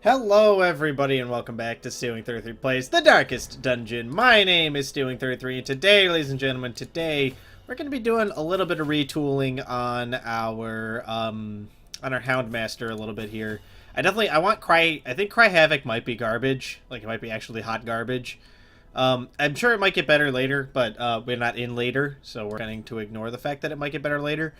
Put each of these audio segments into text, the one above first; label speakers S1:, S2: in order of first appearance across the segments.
S1: Hello everybody and welcome back to Stealwing33 Plays The Darkest Dungeon. My name is Stealwing33 and today, ladies and gentlemen, we're going to be doing a little bit of retooling on our Houndmaster a little bit here. I think Cry Havoc might be garbage, like it might be actually hot garbage. I'm sure it might get better later, but we're not in later, so we're going to ignore the fact that it might get better later.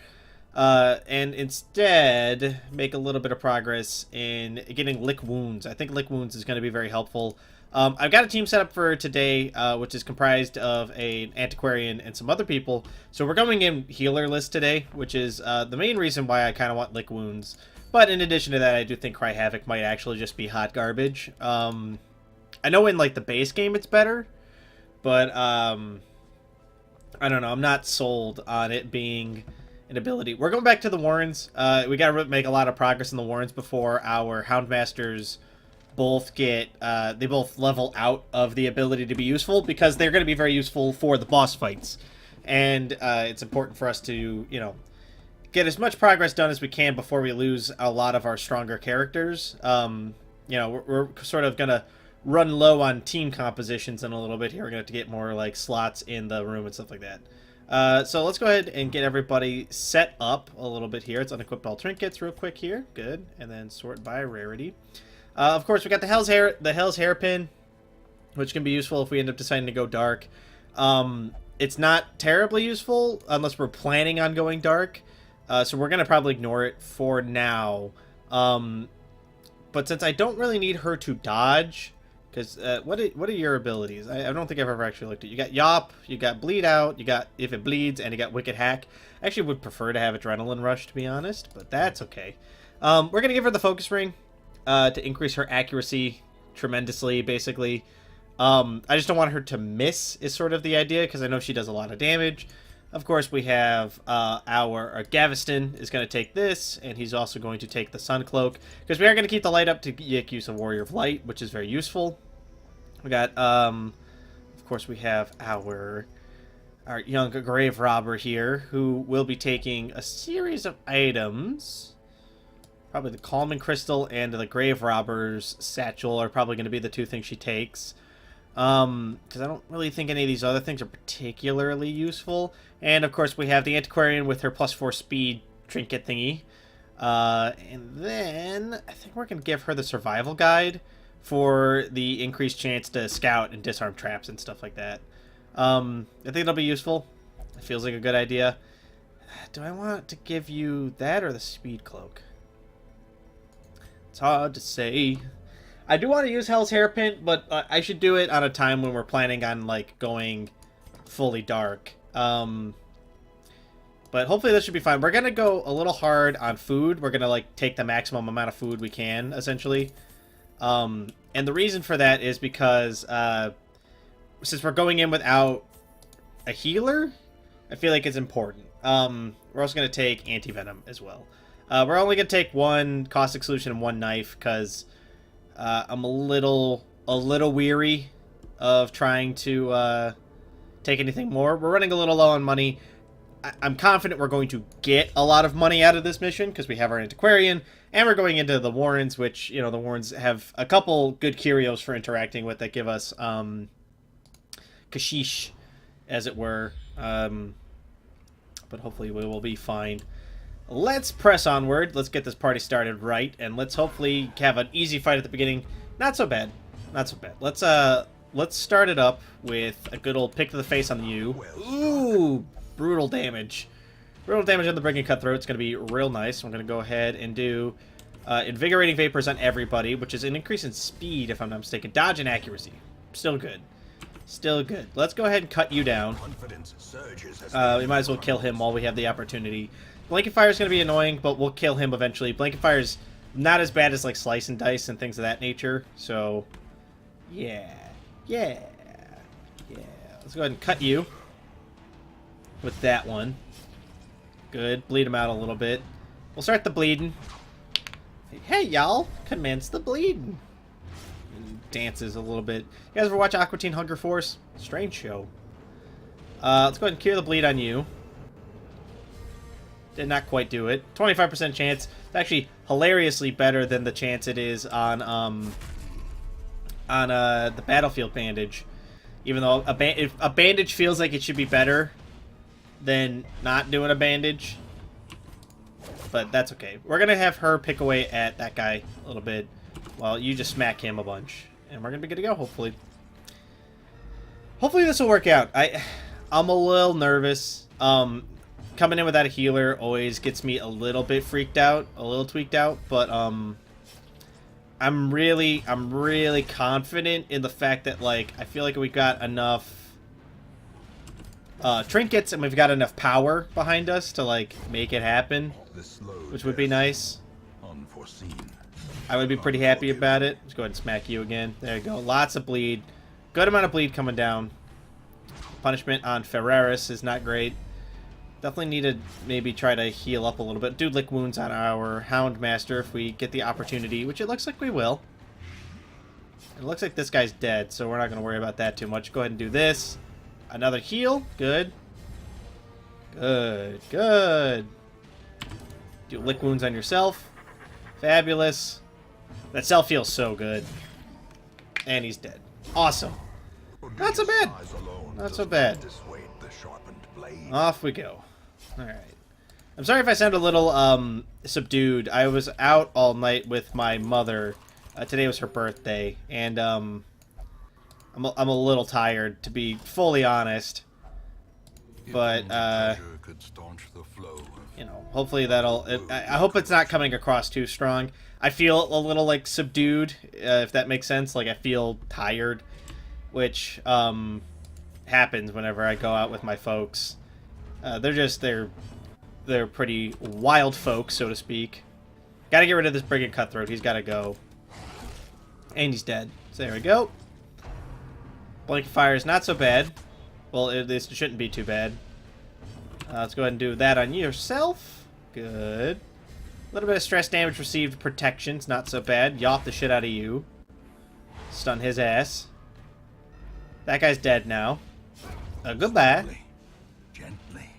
S1: And instead make a little bit of progress in getting Lick Wounds. I think Lick Wounds is going to be very helpful. I've got a team set up for today, which is comprised of an antiquarian and some other people. So we're going in healer-less today, which is the main reason why I kind of want Lick Wounds. But in addition to that, I do think Cry Havoc might actually just be hot garbage. I know in like the base game it's better, but I don't know. I'm not sold on it being an ability. We're going back to the Warrens. We got to make a lot of progress in the Warrens before our Houndmasters both get, they both level out of the ability to be useful, because they're going to be very useful for the boss fights. And it's important for us to, you know, get as much progress done as we can before we lose a lot of our stronger characters. You know, we're sort of going to run low on team compositions in a little bit here. We're going to have to get more, like, slots in the room and stuff like that. So let's go ahead and get everybody set up a little bit here. Let's unequip all trinkets real quick here. Good. And then sort by rarity. Of course, we got the Hell's Hairpin, which can be useful if we end up deciding to go dark. It's not terribly useful unless we're planning on going dark. So we're going to probably ignore it for now. But since I don't really need her to dodge, because what are your abilities? I don't think I've ever actually looked at. You got Yop, you got Bleed Out, you got If It Bleeds, and you got Wicked Hack. I actually would prefer to have Adrenaline Rush, to be honest, but that's okay. We're going to give her the Focus Ring to increase her accuracy tremendously, basically. I just don't want her to miss, is sort of the idea, because I know she does a lot of damage. Of course, we have our Gaveston is going to take this, and he's also going to take the Sun Cloak, because we are going to keep the light up to make use of Warrior of Light, which is very useful. We got, of course, we have our young grave robber here, who will be taking a series of items. Probably the Calming Crystal and the grave robber's satchel are probably going to be the two things she takes. Because I don't really think any of these other things are particularly useful. And, of course, we have the Antiquarian with her +4 speed trinket thingy. And then I think we're going to give her the Survival Guide for the increased chance to scout and disarm traps and stuff like that. I think it'll be useful. It feels like a good idea. Do I want to give you that or the Speed Cloak? It's hard to say. I do want to use Hell's Hairpin, but I should do it on a time when we're planning on, like, going fully dark. But hopefully this should be fine. We're going to go a little hard on food. We're going to, like, take the maximum amount of food we can, essentially. And the reason for that is because, since we're going in without a healer, I feel like it's important. We're also going to take anti-venom as well. We're only going to take one caustic solution and one knife, because I'm a little weary of trying to take anything more. We're running a little low on money. I'm confident we're going to get a lot of money out of this mission, because we have our Antiquarian, and we're going into the Warrens, which, you know, the Warrens have a couple good curios for interacting with that give us kashish, as it were. But hopefully we will be fine. Let's press onward. Let's get this party started right, and let's hopefully have an easy fight at the beginning. Not so bad. Not so bad. Let's start it up with a good old pick to the face on you. Ooh, brutal damage. Brutal damage on the Brigand Cutthroat. It's going to be real nice. I'm going to go ahead and do Invigorating Vapors on everybody, which is an increase in speed, if I'm not mistaken. Dodge and accuracy. Still good. Still good. Let's go ahead and cut you down. We might as well kill him while we have the opportunity. Blanket Fire is going to be annoying, but we'll kill him eventually. Blanket Fire is not as bad as, like, Slice and Dice and things of that nature. So, yeah. Yeah. Yeah. Let's go ahead and cut you with that one. Good. Bleed him out a little bit. We'll start the bleeding. Hey, y'all. Commence the bleeding. And dances a little bit. You guys ever watch Aqua Teen Hunger Force? Strange show. Let's go ahead and cure the bleed on you. Did not quite do it. 25% chance. It's actually hilariously better than the chance it is on the battlefield bandage. Even though if a bandage feels like it should be better than not doing a bandage. But that's okay. We're going to have her pick away at that guy a little bit while you just smack him a bunch. And we're going to be good to go, hopefully. Hopefully this will work out. I'm a little nervous. Coming in without a healer always gets me a little bit freaked out, a little tweaked out, but I'm really confident in the fact that, like, I feel like we got enough trinkets and we've got enough power behind us to, like, make it happen, which would be nice. I would be pretty happy about it. Let's go ahead and smack you again. There you go. Lots of bleed. Good amount of bleed coming down. Punishment on Ferreris is not great. Definitely need to maybe try to heal up a little bit. Do lick wounds on our Houndmaster if we get the opportunity, which it looks like we will. It looks like this guy's dead, so we're not going to worry about that too much. Go ahead and do this. Another heal. Good. Good. Good. Do lick wounds on yourself. Fabulous. That self feels so good. And he's dead. Awesome. Not so bad. Not so bad. Off we go. Alright. I'm sorry if I sound a little subdued. I was out all night with my mother. Today was her birthday. And I'm a little tired, to be fully honest. But, you know, hopefully that'll... I hope it's not coming across too strong. I feel a little, like, subdued, if that makes sense. Like, I feel tired, which happens whenever I go out with my folks. They're pretty wild folks, so to speak. Gotta get rid of this Brigand Cutthroat. He's gotta go. And he's dead. So there we go. Blanket Fire is not so bad. Well, this shouldn't be too bad. Let's go ahead and do that on yourself. Good. A little bit of stress damage received. Protection's not so bad. Yawp the shit out of you. Stun his ass. That guy's dead now. Goodbye.
S2: Gently.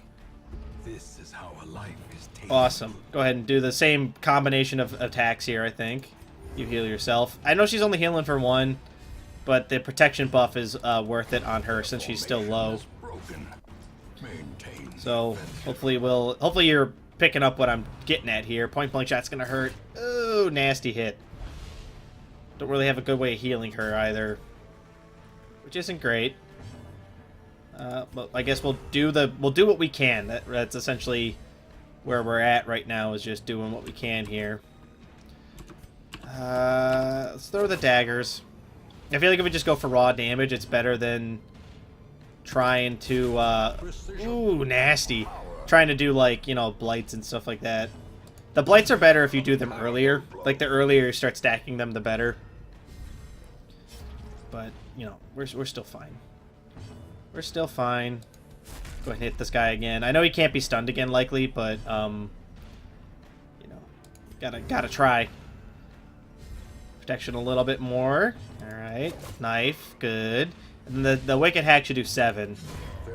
S2: This is how a life is taken.
S1: Awesome. Go ahead and do the same combination of attacks here, I think. You heal yourself. I know she's only healing for one, but the protection buff is worth it on her since she's still low. So hopefully you're picking up what I'm getting at here. Point blank shot's gonna hurt. Oh, nasty hit. Don't really have a good way of healing her either, which isn't great. But I guess we'll do what we can. That's essentially where we're at right now, is just doing what we can here. Let's throw the daggers. I feel like if we just go for raw damage, it's better than trying to, ooh, nasty. Trying to do, like, you know, blights and stuff like that. The blights are better if you do them earlier. Like, the earlier you start stacking them, the better. But, you know, we're still fine. We're still fine. Go ahead and hit this guy again. I know he can't be stunned again, likely, but, you know, gotta try. Protection a little bit more. Alright. Knife. Good. And the Wicked Hack should do 7.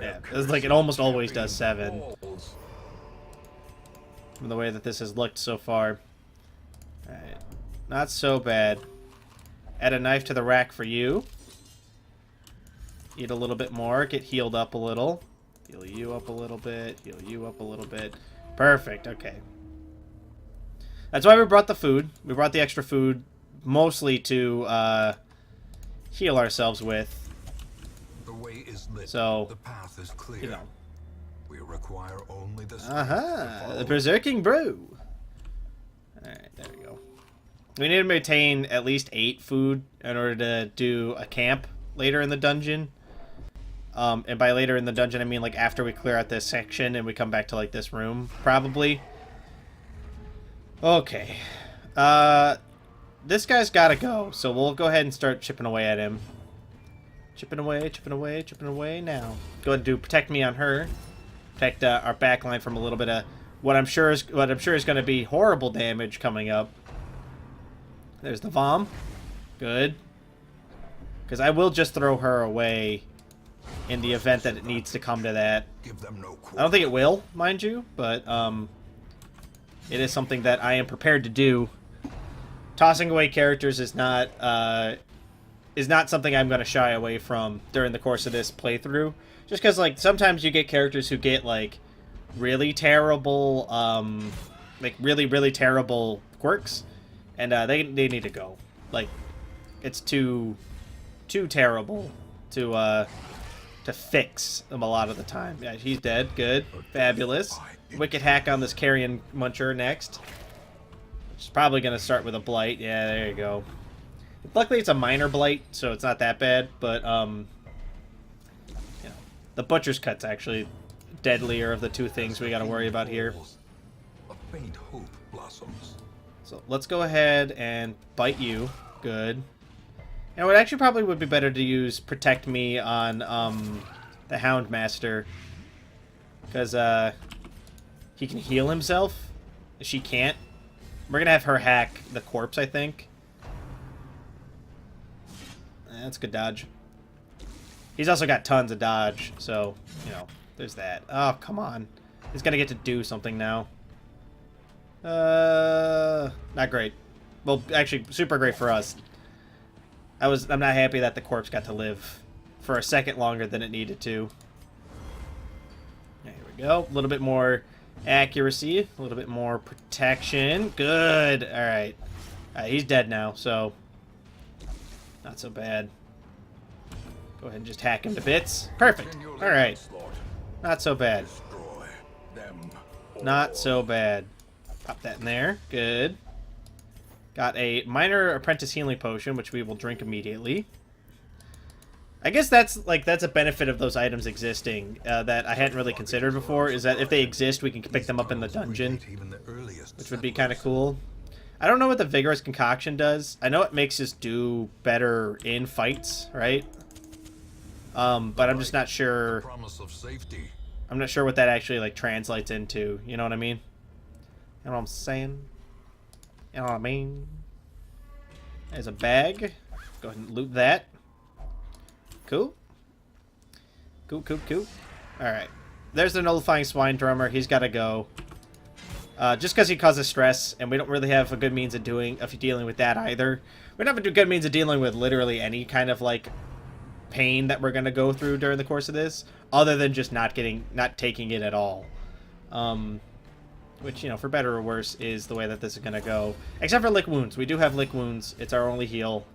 S1: Yeah, it's like it almost always does 7. From the way that this has looked so far. Alright. Not so bad. Add a knife to the rack for you. Eat a little bit more. Get healed up a little. Heal you up a little bit. Heal you up a little bit. Perfect. Okay. That's why we brought the food. We brought the extra food mostly to heal ourselves with.
S2: The way is lit.
S1: So,
S2: the path is clear.
S1: You know.
S2: We require only the
S1: the Berserking Brew. Alright, there we go. We need to maintain at least 8 food in order to do a camp later in the dungeon. And by later in the dungeon, I mean like after we clear out this section and we come back to like this room, probably. Okay. This guy's gotta go, so we'll go ahead and start chipping away at him. Chipping away, chipping away, chipping away now. Go ahead and do protect me on her. Protect our backline from a little bit of what I'm sure is going to be horrible damage coming up. There's the Vom. Good. Because I will just throw her away in the event that it needs to come to that.
S2: Give them no
S1: I don't think it will, mind you, but It is something that I am prepared to do. Tossing away characters is not something I'm going to shy away from during the course of this playthrough. Just because, like, sometimes you get characters who get, like, really terrible, really terrible quirks, and they need to go. Like, it's too terrible to fix them a lot of the time. Yeah, he's dead. Good. Fabulous. Wicked hack on this carrion muncher next. Which is probably going to start with a blight. Yeah, there you go. Luckily, it's a minor blight, so it's not that bad, but, the butcher's cut's actually deadlier of the two things we got to worry about here.
S2: A faint hope blossoms.
S1: So let's go ahead and bite you. Good. And it actually probably would be better to use Protect Me on the Houndmaster, because he can heal himself. She can't. We're going to have her hack the corpse, I think. That's a good dodge. He's also got tons of dodge, so, you know, there's that. Oh, come on. He's going to get to do something now. Not great. Well, actually, super great for us. I'm not happy that the corpse got to live for a second longer than it needed to. Yeah, here we go. A little bit more accuracy, a little bit more protection. Good. All right. He's dead now, so not so bad. Go ahead and just hack him to bits. Perfect. All right. Not so bad. Not so bad. Pop that in there. Good. Got a minor apprentice healing potion, which we will drink immediately. I guess that's a benefit of those items existing that I hadn't really considered before, is that if they exist, we can pick them up in the dungeon, which would be kind of cool. I don't know what the Vigorous Concoction does. I know it makes us do better in fights, right? But I'm just not sure. I'm not sure what that actually, like, translates into. You know what I mean? You know what I'm saying? You know what I mean? There's a bag. Go ahead and loot that. Cool. Cool. Alright. There's the Nullifying Swine Drummer. He's got to go. Just because he causes stress, and we don't really have a good means of dealing with that either. We don't have a good means of dealing with literally any kind of, like, pain that we're going to go through during the course of this, other than just not taking it at all. Which, you know, for better or worse, is the way that this is going to go. Except for Lick Wounds. We do have Lick Wounds. It's our only heal.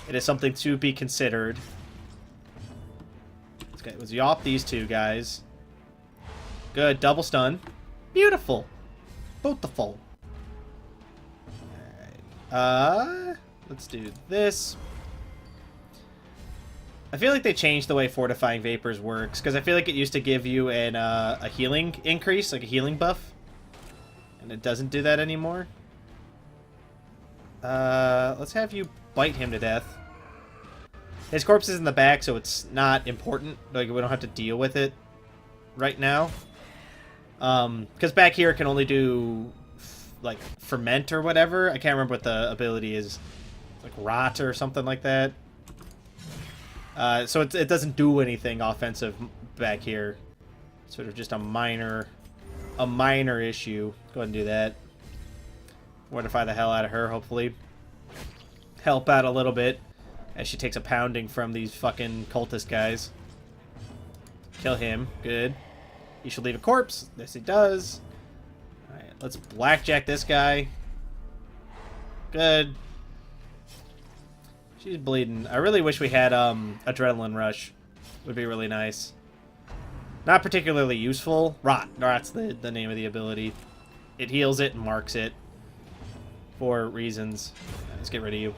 S1: It is something to be considered. Let's yawp these two guys. Good. Double stun. Beautiful. Beautiful. Alright. Let's do this. I feel like they changed the way Fortifying Vapors works, because I feel like it used to give you a healing increase, like a healing buff. And it doesn't do that anymore. Let's have you bite him to death. His corpse is in the back, so it's not important. Like, we don't have to deal with it right now. Because back here it can only do, like, Ferment or whatever. I can't remember what the ability is. Like, Rot or something like that. So it doesn't do anything offensive back here. Sort of just a minor issue. Go ahead and do that. Mortify the hell out of her, hopefully. Help out a little bit as she takes a pounding from these fucking cultist guys. Kill him. Good. He should leave a corpse. Yes, he does. Alright, let's blackjack this guy. Good. She's bleeding. I really wish we had Adrenaline Rush. Would be really nice. Not particularly useful. Rot. Rot's the name of the ability. It heals it and marks it for reasons. Let's get rid of you.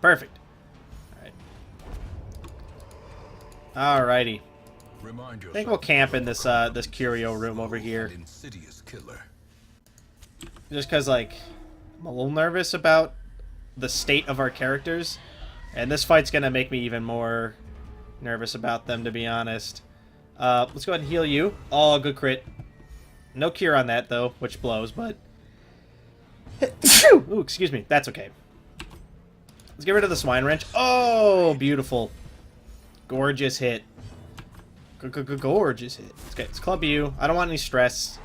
S1: Perfect. Alright. Alrighty. I think we'll camp in this this curio room over here. Just because, like, I'm a little nervous about the state of our characters, and this fight's gonna make me even more nervous about them, to be honest. Let's go ahead and heal you. Oh, good crit. No cure on that, though, which blows, but... Ooh, excuse me. That's okay. Let's get rid of the Swine Wrench. Oh, beautiful. Gorgeous hit. Gorgeous hit. Okay, let's club you. I don't want any stress.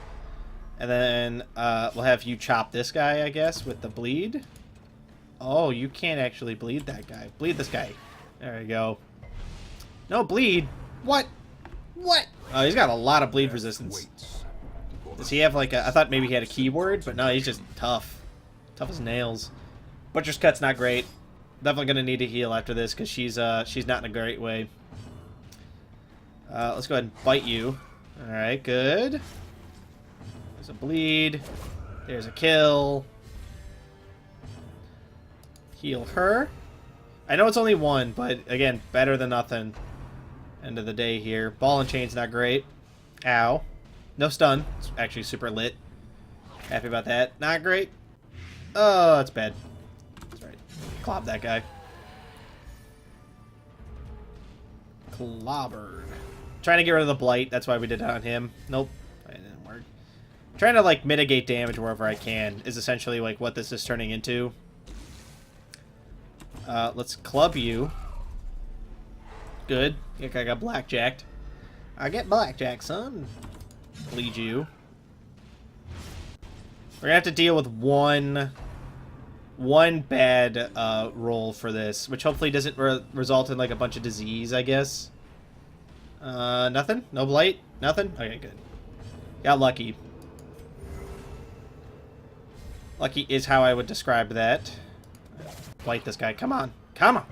S1: And then we'll have you chop this guy, I guess, with the bleed. Oh, you can't actually bleed that guy. Bleed this guy. There you go. No bleed. What? What? Oh, he's got a lot of bleed resistance. Does he have like a... I thought maybe he had a keyword, but no, he's just tough. Tough as nails. Butcher's Cut's not great. Definitely gonna need to heal after this because she's not in a great way. Let's go ahead and bite you. Alright, good. There's a bleed. There's a kill. Heal her. I know it's only one, but again, better than nothing. End of the day here. Ball and chain's not great. Ow. No stun. It's actually super lit. Happy about that. Not great. Oh, that's bad. That's right. Clobber that guy. Clobbered. Trying to get rid of the blight. That's why we did it on him. Nope. It didn't work. Trying to like mitigate damage wherever I can is essentially like what this is turning into. Let's club you. Good. I think I got blackjacked. I get blackjack, son. Bleed you. We're gonna have to deal with one bad roll for this, which hopefully doesn't result in like a bunch of disease, I guess. Nothing? No blight? Nothing? Okay, good. Got lucky. Lucky is how I would describe that. Blight this guy. Come on. Come on.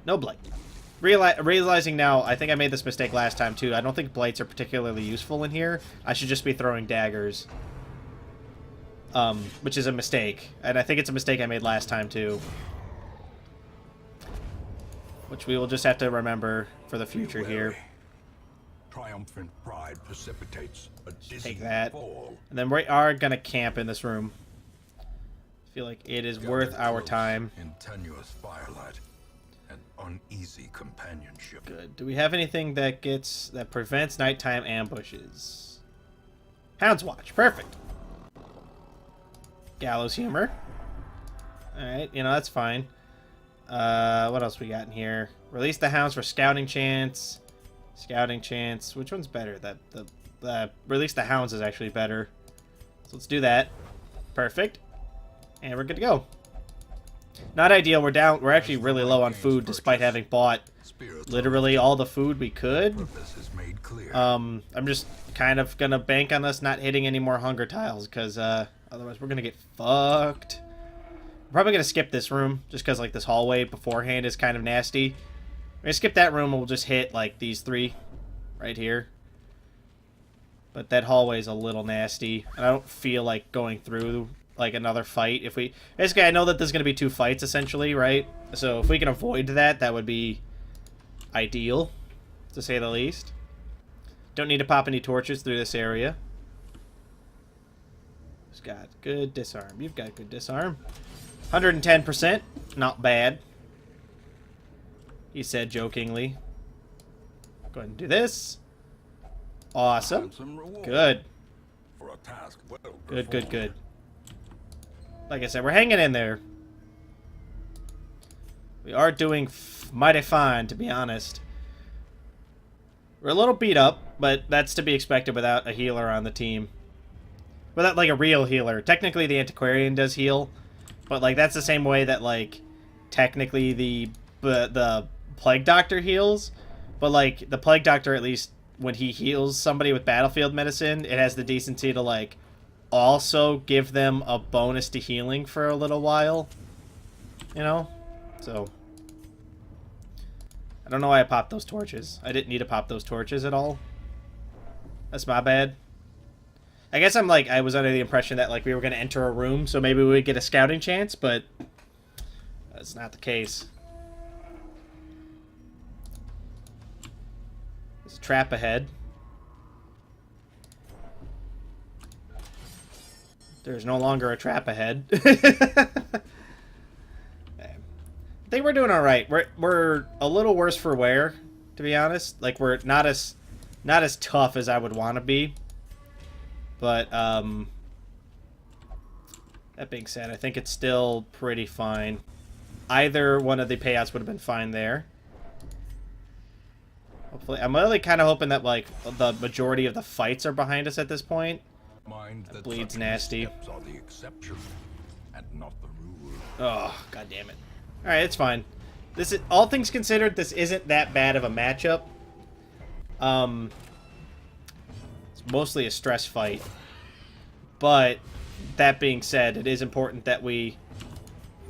S1: No blight. Realizing now, I think I made this mistake last time too. I don't think blights are particularly useful in here. I should just be throwing daggers. Which is a mistake. And I think it's a mistake I made last time too. Which we will just have to remember for the future here.
S2: Triumphant pride precipitates a
S1: Take that.
S2: fall.
S1: And then we are going to camp in this room. I feel like it is worth our time.
S2: In tenuous firelight and uneasy companionship.
S1: Good. Do we have anything that prevents nighttime ambushes? Hound's Watch. Perfect. Gallows Humor. Alright, that's fine. What else we got in here? Release the hounds for scouting chance. Scouting chance. Which one's better? The release the hounds is actually better. So let's do that. Perfect. And we're good to go. Not ideal. We're actually really low on food despite having bought literally all the food we could. I'm just kind of gonna bank on us not hitting any more hunger tiles because otherwise we're gonna get fucked. I'm probably gonna skip this room just because like this hallway beforehand is kind of nasty. We're gonna skip that room and we'll just hit like these three right here. But that hallway is a little nasty. And I don't feel like going through like another fight. Basically I know that there's gonna be 2 fights essentially, right? So if we can avoid that, that would be ideal, to say the least. Don't need to pop any torches through this area. He's got good disarm. You've got good disarm. 110%. Not bad. He said jokingly. Go ahead and do this. Awesome. Good. Good. Like I said, we're hanging in there. We are doing mighty fine, to be honest. We're a little beat up, but that's to be expected without a healer on the team. Without, like, a real healer. Technically, the Antiquarian does heal, but, like, that's the same way that, like, technically the Plague Doctor heals. But, like, the Plague Doctor, at least, when he heals somebody with battlefield medicine, it has the decency to, like, also give them a bonus to healing for a little while. So... I don't know why I popped those torches. I didn't need to pop those torches at all. That's my bad. I guess I was under the impression that, like, we were going to enter a room, so maybe we would get a scouting chance, but that's not the case. There's a trap ahead. There's no longer a trap ahead. I think we're doing all right. We're a little worse for wear, to be honest. Like, we're not as tough as I would want to be. But that being said, I think it's still pretty fine. Either one of the payouts would have been fine there. Hopefully, I'm really kind of hoping that like the majority of the fights are behind us at this point.
S2: Mind that
S1: bleed's
S2: such
S1: nasty.
S2: missteps are the exception and not the rule.
S1: Oh, god damn it. Alright, it's fine. This is, all things considered, this isn't that bad of a matchup. It's mostly a stress fight. But, that being said, it is important that we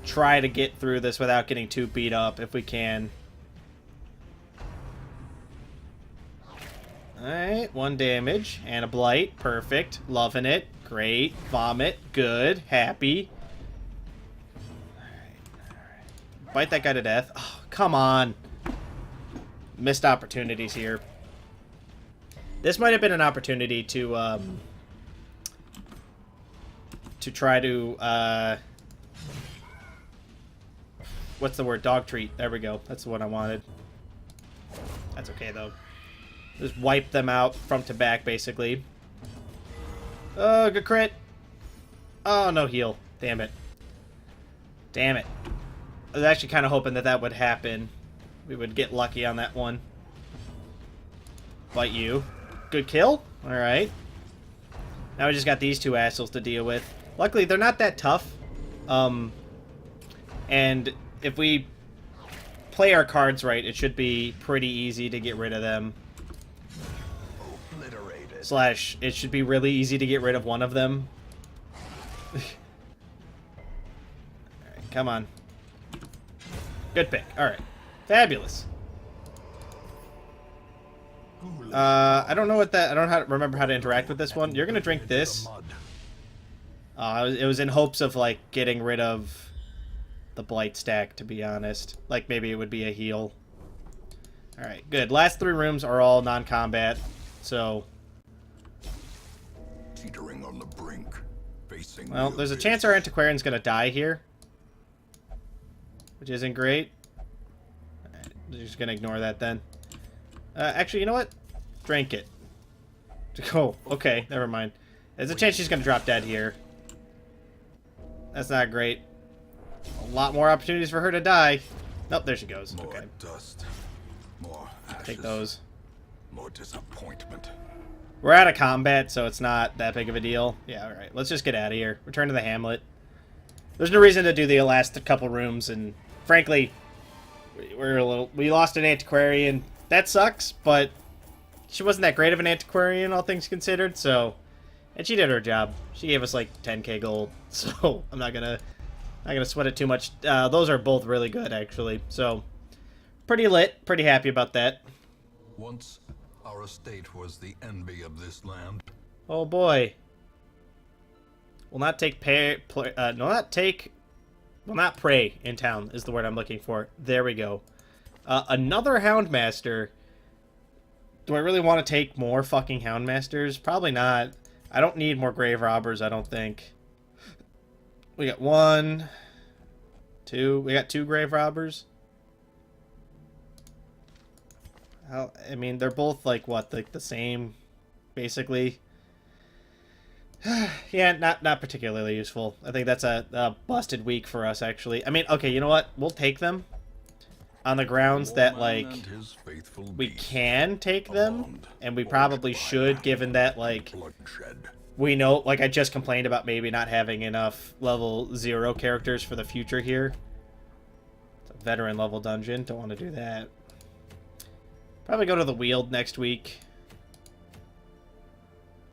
S1: try to get through this without getting too beat up if we can. Alright, 1 damage. And a blight. Perfect. Loving it. Great. Vomit. Good. Happy. Alright. Bite that guy to death. Oh, come on. Missed opportunities here. This might have been an opportunity to try to, what's the word? Dog treat. There we go. That's the one I wanted. That's okay, though. Just wipe them out front to back, basically. Oh, good crit. Oh, no heal. Damn it. Damn it. I was actually kind of hoping that that would happen. We would get lucky on that one. Bite you. Good kill. Alright. Now we just got these two assholes to deal with. Luckily, they're not that tough. And if we play our cards right, it should be pretty easy to get rid of them. Slash, it should be really easy to get rid of one of them. Alright, come on. Good pick. Alright. Fabulous. I don't know what that... I don't remember how to interact with this one. You're gonna drink this. It was in hopes of, like, getting rid of the blight stack, to be honest. Like, maybe it would be a heal. Alright, good. Last 3 rooms are all non-combat, so...
S2: Teetering on the brink, facing
S1: well, there's a chance our antiquarian's gonna die here. Which isn't great. Alright, we're just gonna ignore that then. Actually, you know what? Drink it. Oh, okay, never mind. There's a chance she's gonna drop dead here. That's not great. A lot more opportunities for her to die. Nope, there she goes.
S2: More
S1: okay.
S2: Dust, more ashes,
S1: Take those.
S2: more disappointment.
S1: We're out of combat, so it's not that big of a deal. Yeah, alright. Let's just get out of here. Return to the hamlet. There's no reason to do the last couple rooms, and frankly, we lost an antiquarian. That sucks, but she wasn't that great of an antiquarian, all things considered, so... And she did her job. She gave us like 10k gold, so I'm not gonna sweat it too much. Those are both really good, actually. So, pretty lit. Pretty happy about that.
S2: Once, our estate was the envy of this land.
S1: Oh boy. Will not prey in town is the word I'm looking for. There we go. Another Houndmaster. Do I really want to take more fucking Houndmasters? Probably not. I don't need more grave robbers, I don't think. We got 1, 2. We got 2 grave robbers. I mean, they're both like what, like the same, basically. Yeah, not particularly useful. I think that's a busted week for us, actually. I mean, okay, you know what? We'll take them on the grounds that like we can take them, and we probably should, given that like we know, like I just complained about maybe not having enough level 0 characters for the future here. It's a veteran level dungeon. Don't want to do that. Probably go to the Weald next week.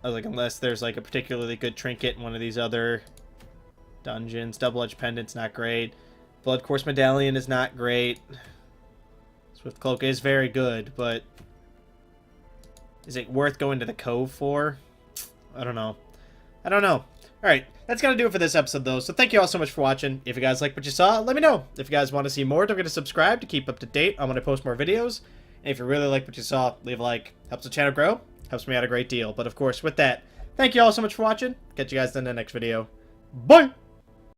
S1: I was like, unless there's like a particularly good trinket in one of these other dungeons. Double-edged pendant's not great. Blood Course Medallion is not great. Swift Cloak is very good, but is it worth going to the Cove for? I don't know. I don't know. Alright, that's going to do it for this episode, though. So thank you all so much for watching. If you guys like what you saw, let me know. If you guys want to see more, don't forget to subscribe to keep up to date on when I post more videos. And if you really like what you saw, leave a like. Helps the channel grow. Helps me out a great deal. But of course, with that, thank you all so much for watching. Catch you guys in the next video. Bye!